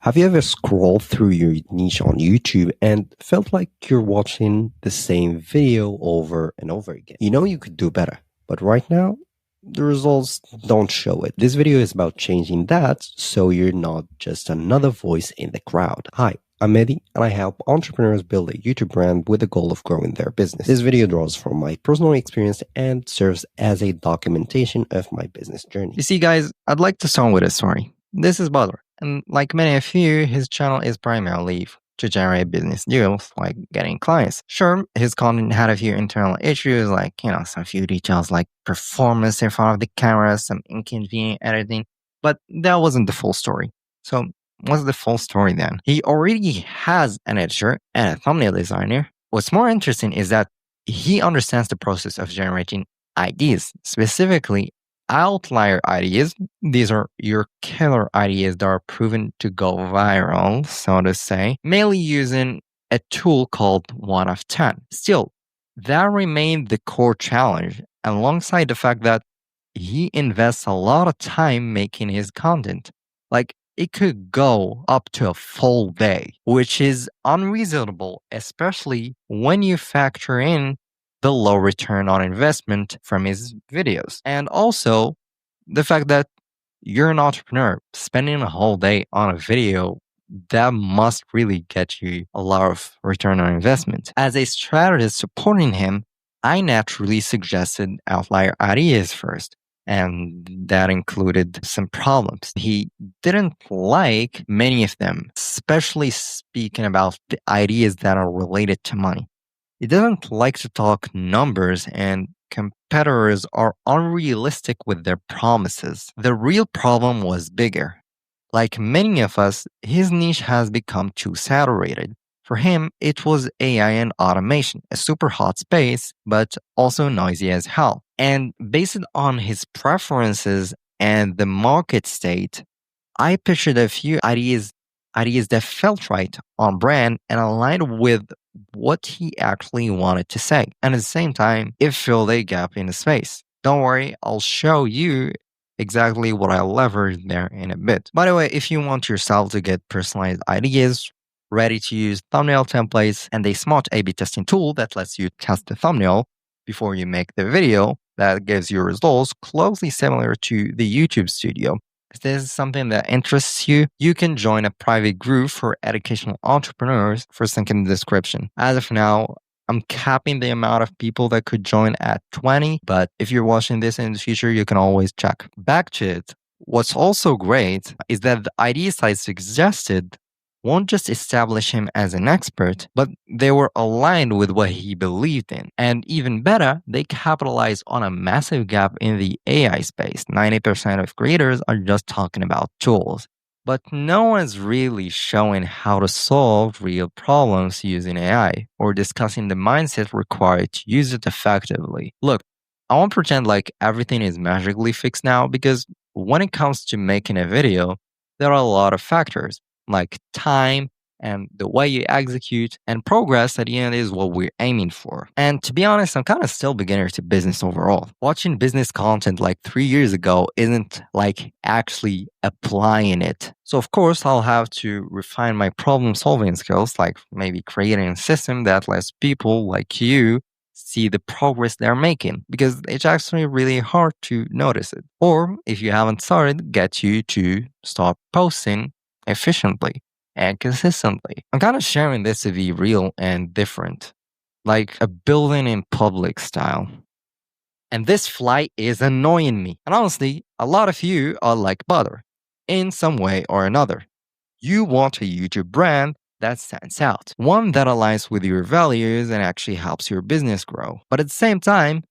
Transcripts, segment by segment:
Have you ever scrolled through your niche on YouTube and felt like you're watching the same video over and over again? You know you could do better, but right now, the results don't show it. This video is about changing that so you're not just another voice in the crowd. Hi, I'm Mehdi, and I help entrepreneurs build a YouTube brand with the goal of growing their business. This video draws from my personal experience and serves as a documentation of my business journey. You see, guys, I'd like to start with a story. This is Badr, and like many of you, his channel is primarily to generate business deals, like getting clients. Sure, his content had a few internal issues, like, some few details like performance in front of the camera, some inconvenient editing, but that wasn't the full story. So, what's the full story then? He already has an editor and a thumbnail designer. What's more interesting is that he understands the process of generating ideas, specifically outlier ideas. These are your killer ideas that are proven to go viral, so to say, mainly using a tool called 1 of 10. Still, that remained the core challenge, alongside the fact that he invests a lot of time making his content. Like, it could go up to a full day, which is unreasonable, especially when you factor in the low return on investment from his videos. And also the fact that you're an entrepreneur, spending a whole day on a video, that must really get you a lot of return on investment. As a strategist supporting him, I naturally suggested outlier ideas first. And that included some problems. He didn't like many of them, especially speaking about the ideas that are related to money. He doesn't like to talk numbers, and competitors are unrealistic with their promises. The real problem was bigger. Like many of us, his niche has become too saturated. For him, it was AI and automation, a super hot space, but also noisy as hell. And based on his preferences and the market state, I pictured a few ideas that felt right on brand and aligned with what he actually wanted to say. And at the same time, it filled a gap in the space. Don't worry, I'll show you exactly what I leveraged there in a bit. By the way, if you want yourself to get personalized ideas, ready to use thumbnail templates, and a smart A/B testing tool that lets you test the thumbnail before you make the video, that gives you results closely similar to the YouTube Studio. If this is something that interests you, you can join a private group for educational entrepreneurs, first link in the description. As of now, I'm capping the amount of people that could join at 20, but if you're watching this in the future, you can always check. Back to it. What's also great is that the ideas I suggested won't just establish him as an expert, but they were aligned with what he believed in. And even better, they capitalized on a massive gap in the AI space. 90% of creators are just talking about tools, but no one's really showing how to solve real problems using AI or discussing the mindset required to use it effectively. Look, I won't pretend like everything is magically fixed now, because when it comes to making a video, there are a lot of factors like time and the way you execute, and progress at the end is what we're aiming for. And to be honest, I'm kind of still beginner to business overall. Watching business content like 3 years ago isn't like actually applying it. So of course, I'll have to refine my problem solving skills, like maybe creating a system that lets people like you see the progress they're making, because it's actually really hard to notice it. Or if you haven't started, get you to start posting efficiently and consistently. I'm kind of sharing this to be real and different, like a building in public style. And this fly is annoying me. And honestly, a lot of you are like Butter in some way or another. You want a YouTube brand that stands out, one that aligns with your values and actually helps your business grow. But at the same time,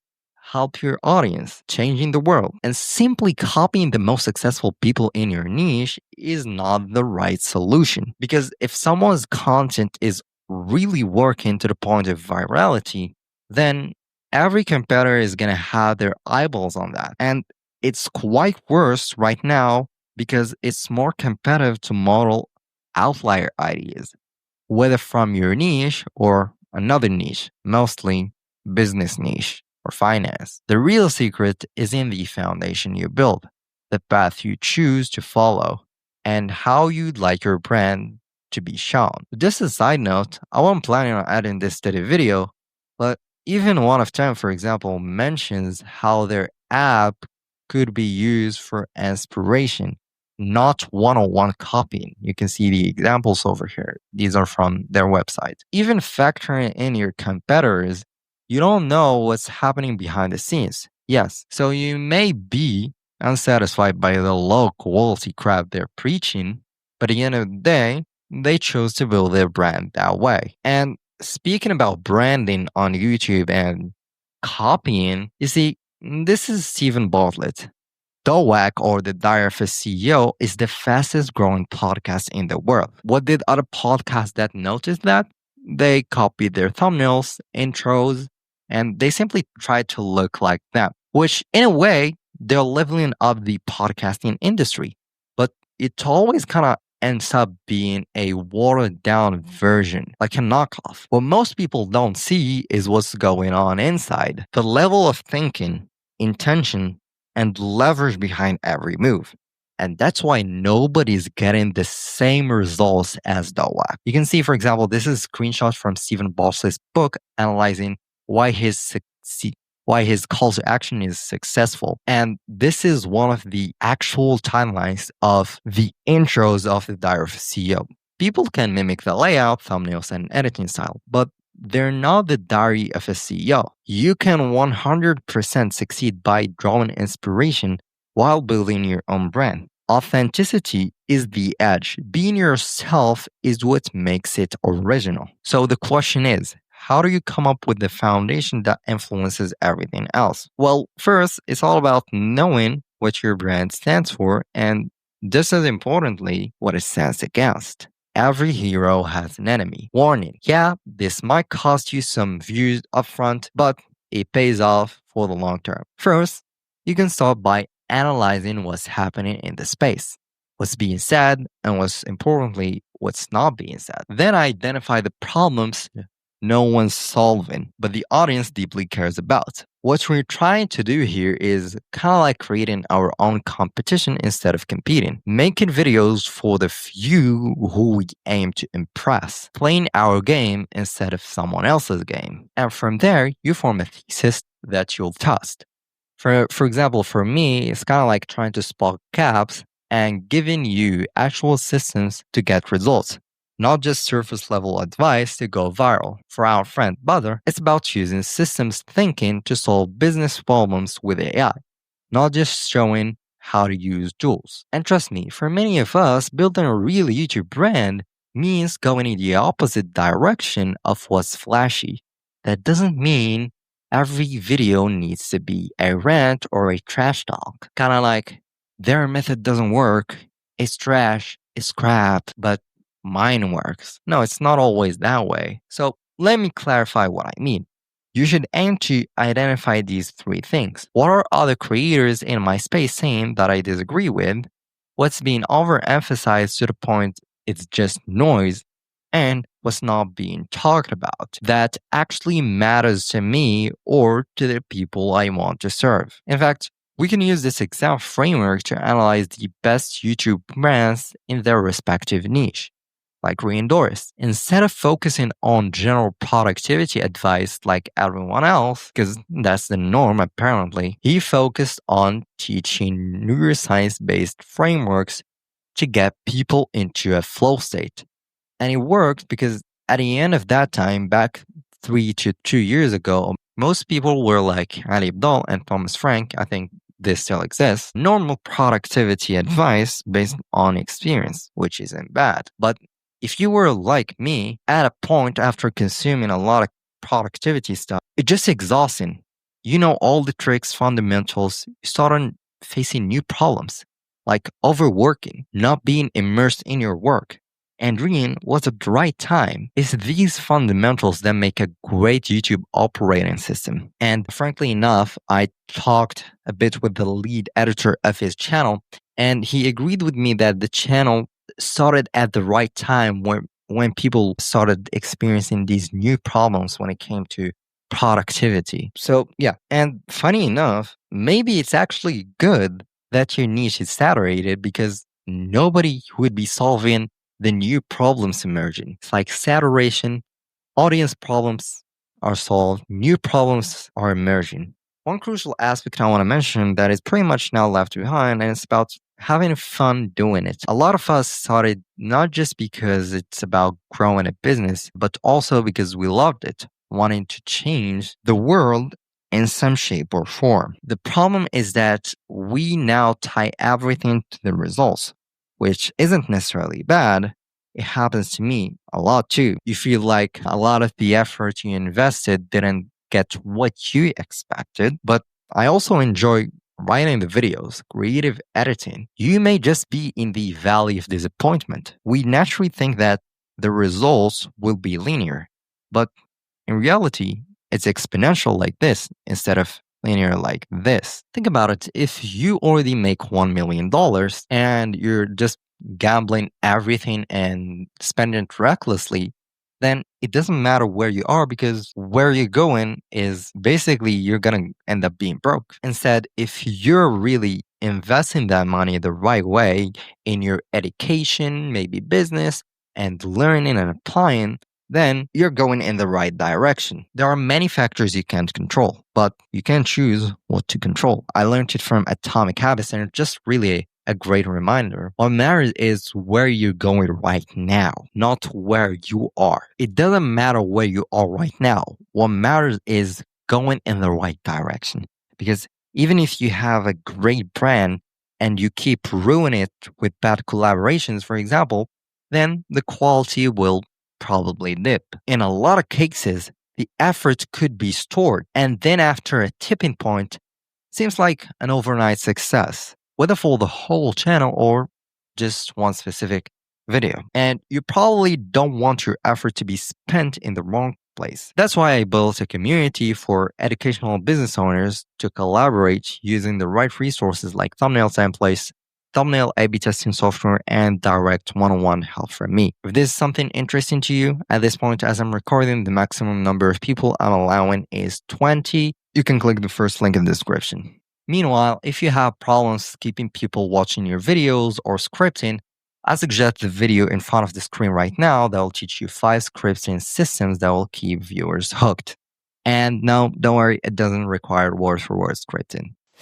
help your audience, changing the world. And simply copying the most successful people in your niche is not the right solution. Because if someone's content is really working to the point of virality, then every competitor is going to have their eyeballs on that. And it's quite worse right now because it's more competitive to model outlier ideas, whether from your niche or another niche, mostly business niche or finance. The real secret is in the foundation you build, the path you choose to follow, and how you'd like your brand to be shown. Just a side note, I wasn't planning on adding this to the video, but even one of them, for example, mentions how their app could be used for inspiration, not one-on-one copying. You can see the examples over here. These are from their website. Even factoring in your competitors, you don't know what's happening behind the scenes. Yes, so you may be unsatisfied by the low quality crap they're preaching, but at the end of the day, they chose to build their brand that way. And speaking about branding on YouTube and copying, you see, this is Stephen Bartlett. Dowak, or the Diary of a CEO, is the fastest growing podcast in the world. What did other podcasts that noticed that? They copied their thumbnails, intros, and they simply tried to look like them, which in a way, they're leveling up the podcasting industry. But it always kind of ends up being a watered down version, like a knockoff. What most people don't see is what's going on inside. The level of thinking, intention, and leverage behind every move. And that's why nobody's getting the same results as Dowak. You can see, for example, this is screenshots from Stephen Bartlett's book analyzing why his call to action is successful. And this is one of the actual timelines of the intros of the Diary of a CEO. People can mimic the layout, thumbnails, and editing style, but they're not the Diary of a CEO. You can 100% succeed by drawing inspiration while building your own brand. Authenticity is the edge. Being yourself is what makes it original. So the question is, how do you come up with the foundation that influences everything else? Well, first, it's all about knowing what your brand stands for and, just as importantly, what it stands against. Every hero has an enemy. Warning, yeah, this might cost you some views upfront, but it pays off for the long term. First, you can start by analyzing what's happening in the space, what's being said, and what's importantly, what's not being said. Then identify the problems no one's solving, but the audience deeply cares about. What we're trying to do here is kind of like creating our own competition instead of competing. Making videos for the few who we aim to impress. Playing our game instead of someone else's game. And from there, you form a thesis that you'll test. For example, for me, it's kind of like trying to spot gaps and giving you actual systems to get results. Not just surface level advice to go viral. For our friend Butter, it's about using systems thinking to solve business problems with AI, not just showing how to use tools. And trust me, for many of us, building a real YouTube brand means going in the opposite direction of what's flashy. That doesn't mean every video needs to be a rant or a trash talk. Kind of like, their method doesn't work, it's trash, it's crap, but mine works. No, it's not always that way. So let me clarify what I mean. You should aim to identify these three things. What are other creators in my space saying that I disagree with? What's being overemphasized to the point it's just noise? And what's not being talked about that actually matters to me or to the people I want to serve? In fact, we can use this exact framework to analyze the best YouTube brands in their respective niche. Like Reendorse. Instead of focusing on general productivity advice like everyone else, because that's the norm apparently, he focused on teaching neuroscience-based frameworks to get people into a flow state. And it worked because at the end of that time, back 3 to 2 years ago, most people were like Ali Abdaal and Thomas Frank, I think this still exists, normal productivity advice based on experience, which isn't bad. But if you were like me, at a point after consuming a lot of productivity stuff, it's just exhausting. You know all the tricks, fundamentals, you start on facing new problems, like overworking, not being immersed in your work. And Reen was at the right time. It's these fundamentals that make a great YouTube operating system. And frankly enough, I talked a bit with the lead editor of his channel, and he agreed with me that the channel started at the right time when people started experiencing these new problems when it came to productivity. So yeah, and funny enough, maybe it's actually good that your niche is saturated because nobody would be solving the new problems emerging. It's like saturation, audience problems are solved, new problems are emerging. One crucial aspect I want to mention that is pretty much now left behind, and it's about having fun doing it. A lot of us started not just because it's about growing a business, but also because we loved it, wanting to change the world in some shape or form. The problem is that we now tie everything to the results, which isn't necessarily bad. It happens to me a lot too. You feel like a lot of the effort you invested didn't get what you expected, but I also enjoy writing the videos, creative editing. You may just be in the valley of disappointment. We naturally think that the results will be linear, but in reality, it's exponential like this instead of linear like this. Think about it. If you already make $1 million and you're just gambling everything and spending it recklessly, then it doesn't matter where you are because where you're going is basically you're going to end up being broke. Instead, if you're really investing that money the right way in your education, maybe business, and learning and applying, then you're going in the right direction. There are many factors you can't control, but you can choose what to control. I learned it from Atomic Habits, and it's just really a great reminder. What matters is where you're going right now, not where you are. It doesn't matter where you are right now. What matters is going in the right direction. Because even if you have a great brand and you keep ruining it with bad collaborations, for example, then the quality will probably dip. In a lot of cases, the effort could be stored, and then after a tipping point, seems like an overnight success, whether for the whole channel or just one specific video. And you probably don't want your effort to be spent in the wrong place. That's why I built a community for educational business owners to collaborate using the right resources like thumbnail templates, thumbnail A/B testing software, and direct one-on-one help from me. If this is something interesting to you, at this point as I'm recording, the maximum number of people I'm allowing is 20. You can click the first link in the description. Meanwhile, if you have problems keeping people watching your videos or scripting, I suggest the video in front of the screen right now that will teach you 5 scripting systems that will keep viewers hooked. And no, don't worry, it doesn't require word-for-word scripting.